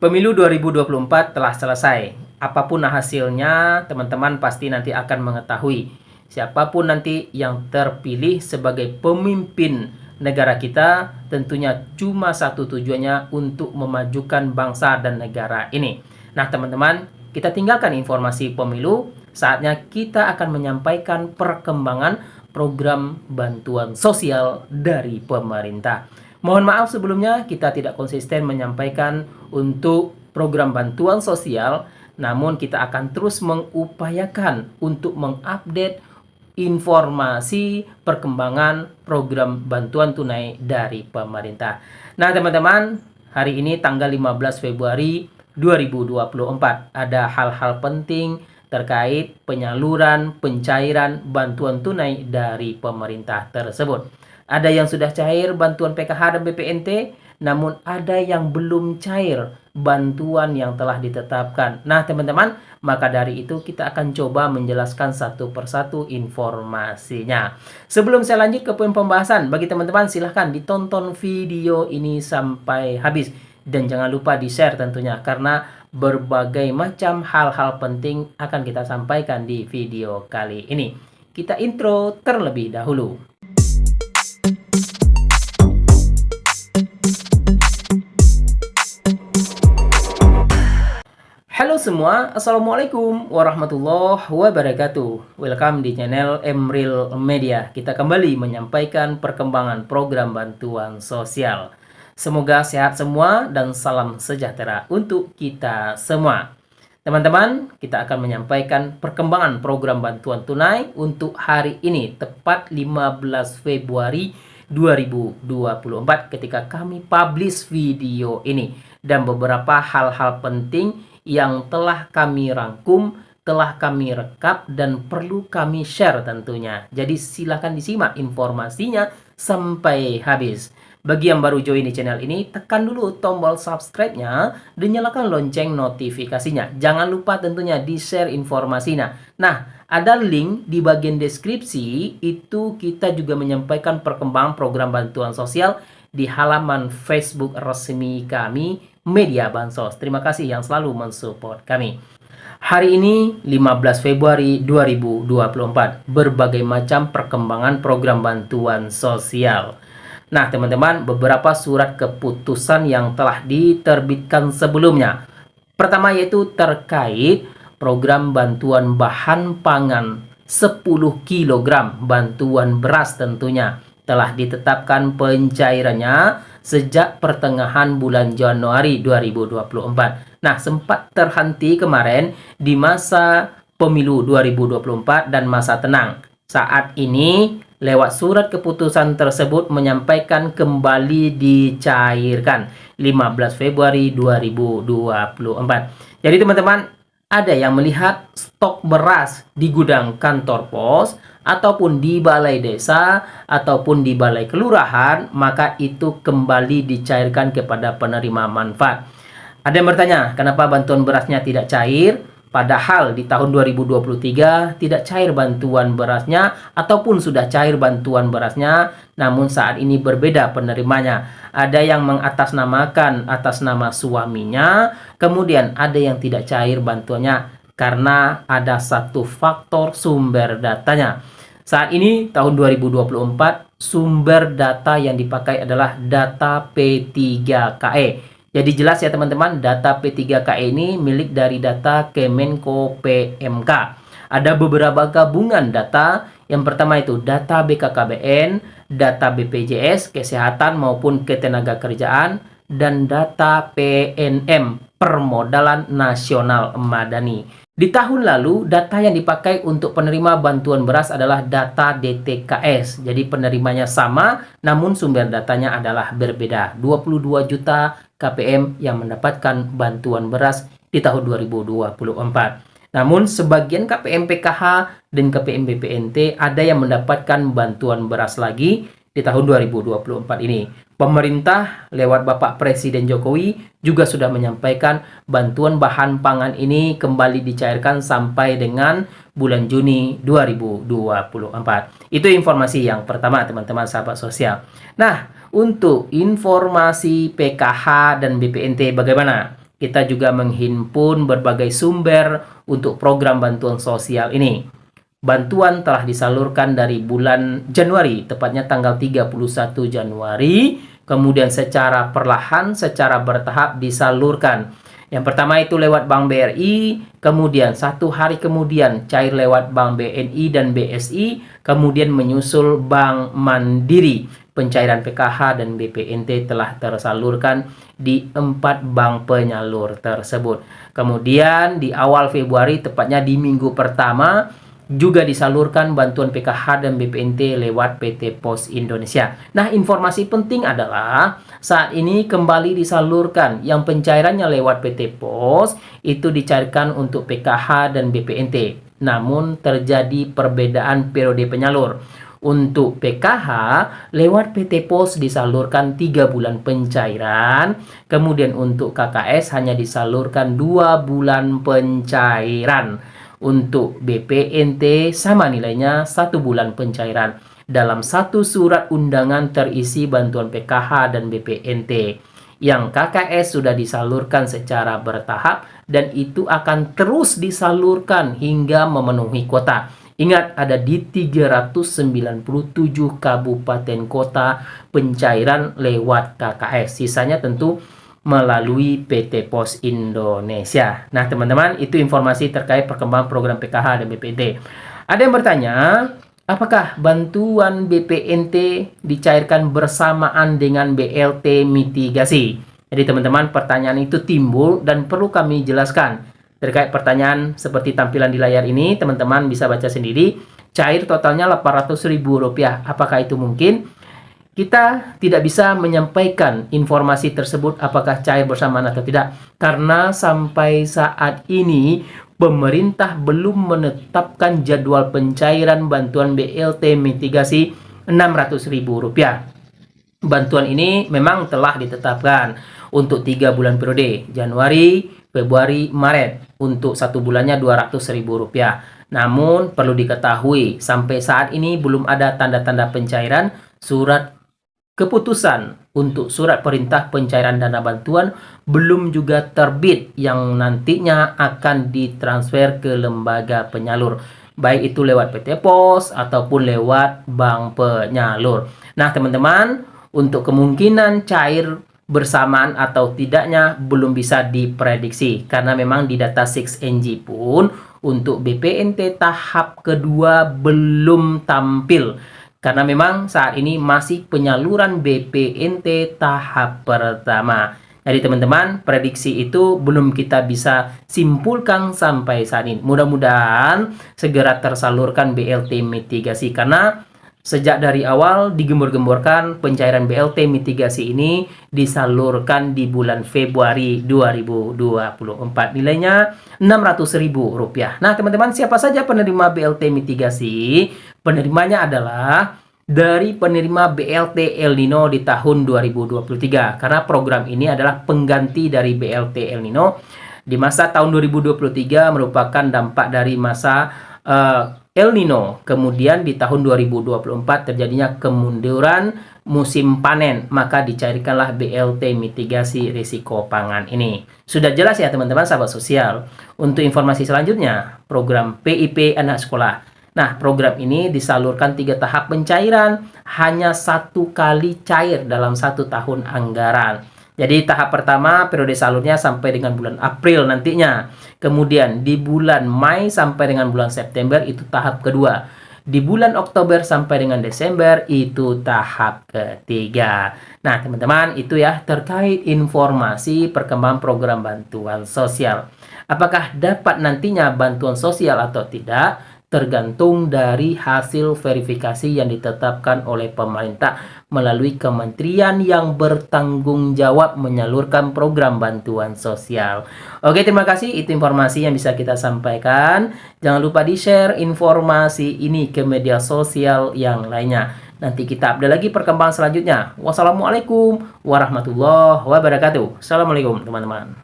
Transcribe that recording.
Pemilu 2024 telah selesai. Apapun hasilnya, teman-teman pasti nanti akan mengetahui siapapun nanti yang terpilih sebagai pemimpin negara kita, tentunya cuma satu tujuannya, untuk memajukan bangsa dan negara ini. Nah, teman-teman, kita tinggalkan informasi pemilu. Saatnya kita akan menyampaikan perkembangan program bantuan sosial dari pemerintah. Mohon maaf sebelumnya kita tidak konsisten menyampaikan untuk program bantuan sosial, namun kita akan terus mengupayakan untuk mengupdate informasi perkembangan program bantuan tunai dari pemerintah. Nah, teman-teman, hari ini tanggal 15 Februari 2024 ada hal-hal penting terkait penyaluran pencairan bantuan tunai dari pemerintah tersebut. Ada yang sudah cair bantuan PKH dan BPNT, namun ada yang belum cair bantuan yang telah ditetapkan. Nah, teman-teman, maka dari itu kita akan coba menjelaskan satu persatu informasinya. Sebelum saya lanjut ke poin pembahasan, bagi teman-teman silahkan ditonton video ini sampai habis. Dan jangan lupa di-share tentunya, karena berbagai macam hal-hal penting akan kita sampaikan di video kali ini. Kita intro terlebih dahulu. Halo semua, Assalamualaikum warahmatullahi wabarakatuh. Welcome di channel Emril Media. Kita kembali menyampaikan perkembangan program bantuan sosial. Semoga sehat semua dan salam sejahtera untuk kita semua. Teman-teman, kita akan menyampaikan perkembangan program bantuan tunai untuk hari ini, tepat 15 Februari 2024 ketika kami publish video ini, dan beberapa hal-hal penting yang telah kami rangkum, telah kami rekap, dan perlu kami share tentunya. Jadi silahkan disimak informasinya sampai habis. Bagi yang baru join di channel ini, tekan dulu tombol subscribe-nya dan nyalakan lonceng notifikasinya. Jangan lupa tentunya di-share informasinya. Nah, ada link di bagian deskripsi, itu kita juga menyampaikan perkembangan program bantuan sosial di halaman Facebook resmi kami, Media Bansos. Terima kasih yang selalu mensupport kami. Hari ini 15 Februari 2024, berbagai macam perkembangan program bantuan sosial. Nah, teman-teman, beberapa surat keputusan yang telah diterbitkan sebelumnya. Pertama yaitu terkait program bantuan bahan pangan 10 kg bantuan beras tentunya telah ditetapkan pencairannya sejak pertengahan bulan Januari 2024. Nah, sempat terhenti kemarin di masa pemilu 2024 dan masa tenang. Saat ini, lewat surat keputusan tersebut menyampaikan kembali dicairkan 15 Februari 2024. Jadi teman-teman, ada yang melihat stok beras di gudang kantor pos, ataupun di balai desa, ataupun di balai kelurahan, maka itu kembali dicairkan kepada penerima manfaat. Ada yang bertanya, kenapa bantuan berasnya tidak cair? Padahal di tahun 2023 tidak cair bantuan berasnya, ataupun sudah cair bantuan berasnya, namun saat ini berbeda penerimanya. Ada yang mengatasnamakan atas nama suaminya, kemudian ada yang tidak cair bantuannya karena ada satu faktor sumber datanya. Saat ini tahun 2024 sumber data yang dipakai adalah data P3KE. Jadi jelas ya teman-teman, data P3KE ini milik dari data Kemenko PMK. Ada beberapa gabungan data. Yang pertama itu data BKKBN, data BPJS Kesehatan maupun Ketenagakerjaan, dan data PNM Permodalan Nasional Madani. Di tahun lalu, data yang dipakai untuk penerima bantuan beras adalah data DTKS. Jadi penerimanya sama, namun sumber datanya adalah berbeda. 22 juta KPM yang mendapatkan bantuan beras di tahun 2024. Namun sebagian KPM PKH dan KPM BPNT ada yang mendapatkan bantuan beras lagi di tahun 2024 ini. Pemerintah lewat Bapak Presiden Jokowi juga sudah menyampaikan bantuan bahan pangan ini kembali dicairkan sampai dengan bulan Juni 2024. Itu informasi yang pertama teman-teman sahabat sosial. Nah, untuk informasi PKH dan BPNT bagaimana? kita juga menghimpun berbagai sumber untuk program bantuan sosial ini. Bantuan telah disalurkan dari bulan Januari, tepatnya tanggal 31 Januari, kemudian secara perlahan, secara bertahap disalurkan. Yang pertama itu lewat Bank BRI, kemudian 1 hari kemudian cair lewat Bank BNI dan BSI, kemudian menyusul Bank Mandiri. Pencairan PKH dan BPNT telah tersalurkan di 4 bank penyalur tersebut. Kemudian di awal Februari, tepatnya di minggu pertama, juga disalurkan bantuan PKH dan BPNT lewat PT Pos Indonesia. Nah, informasi penting adalah saat ini kembali disalurkan yang pencairannya lewat PT Pos itu dicairkan untuk PKH dan BPNT. Namun terjadi perbedaan periode penyalur. Untuk PKH lewat PT Pos disalurkan 3 bulan pencairan, kemudian untuk KKS hanya disalurkan 2 bulan pencairan. Untuk BPNT sama nilainya 1 bulan pencairan. Dalam satu surat undangan terisi bantuan PKH dan BPNT. Yang KKS sudah disalurkan secara bertahap dan itu akan terus disalurkan hingga memenuhi kuota. Ingat, ada di 397 kabupaten kota pencairan lewat KKS. Sisanya tentu melalui PT Pos Indonesia. Nah, teman-teman, itu informasi terkait perkembangan program PKH dan BPNT. Ada yang bertanya, apakah bantuan BPNT dicairkan bersamaan dengan BLT mitigasi? Jadi, teman-teman, pertanyaan itu timbul dan perlu kami jelaskan. Terkait pertanyaan seperti tampilan di layar ini, teman-teman bisa baca sendiri. Cair totalnya Rp800.000. Apakah itu mungkin? Kita tidak bisa menyampaikan informasi tersebut apakah cair bersamaan atau tidak. Karena sampai saat ini, pemerintah belum menetapkan jadwal pencairan bantuan BLT mitigasi Rp600.000. Bantuan ini memang telah ditetapkan untuk 3 bulan periode, Januari, Februari, Maret. Untuk 1 bulannya Rp200.000. Namun perlu diketahui sampai saat ini belum ada tanda-tanda pencairan surat keputusan untuk surat perintah pencairan dana bantuan belum juga terbit yang nantinya akan ditransfer ke lembaga penyalur. Baik itu lewat PT Pos ataupun lewat bank penyalur. Nah, teman-teman, untuk kemungkinan cair bersamaan atau tidaknya belum bisa diprediksi karena memang di data 6NG pun untuk BPNT tahap kedua belum tampil karena memang saat ini masih penyaluran BPNT tahap pertama. Jadi teman-teman, prediksi itu belum kita bisa simpulkan sampai saat ini. Mudah-mudahan segera tersalurkan BLT mitigasi karena sejak dari awal digembor-gemborkan pencairan BLT mitigasi ini disalurkan di bulan Februari 2024. Nilainya Rp600.000. Nah, teman-teman, siapa saja penerima BLT mitigasi? Penerimanya adalah dari penerima BLT El Nino di tahun 2023. Karena program ini adalah pengganti dari BLT El Nino. Di masa tahun 2023 merupakan dampak dari masa El Nino. Kemudian di tahun 2024 terjadinya kemunduran musim panen, maka dicairkanlah BLT mitigasi risiko pangan ini. Sudah jelas ya teman-teman sahabat sosial. Untuk informasi selanjutnya, program PIP anak sekolah. Nah, program ini disalurkan 3 tahap pencairan, hanya 1 kali cair dalam 1 tahun anggaran. Jadi tahap pertama periode salurnya sampai dengan bulan April nantinya. Kemudian di bulan Mei sampai dengan bulan September itu tahap kedua. Di bulan Oktober sampai dengan Desember itu tahap ketiga. Nah, teman-teman, itu ya terkait informasi perkembangan program bantuan sosial. Apakah dapat nantinya bantuan sosial atau tidak? Tergantung dari hasil verifikasi yang ditetapkan oleh pemerintah melalui kementerian yang bertanggung jawab menyalurkan program bantuan sosial. Oke, terima kasih. Itu informasi yang bisa kita sampaikan. Jangan lupa di-share informasi ini ke media sosial yang lainnya. Nanti kita update lagi perkembangan selanjutnya. Wassalamualaikum warahmatullahi wabarakatuh. Assalamualaikum, teman-teman.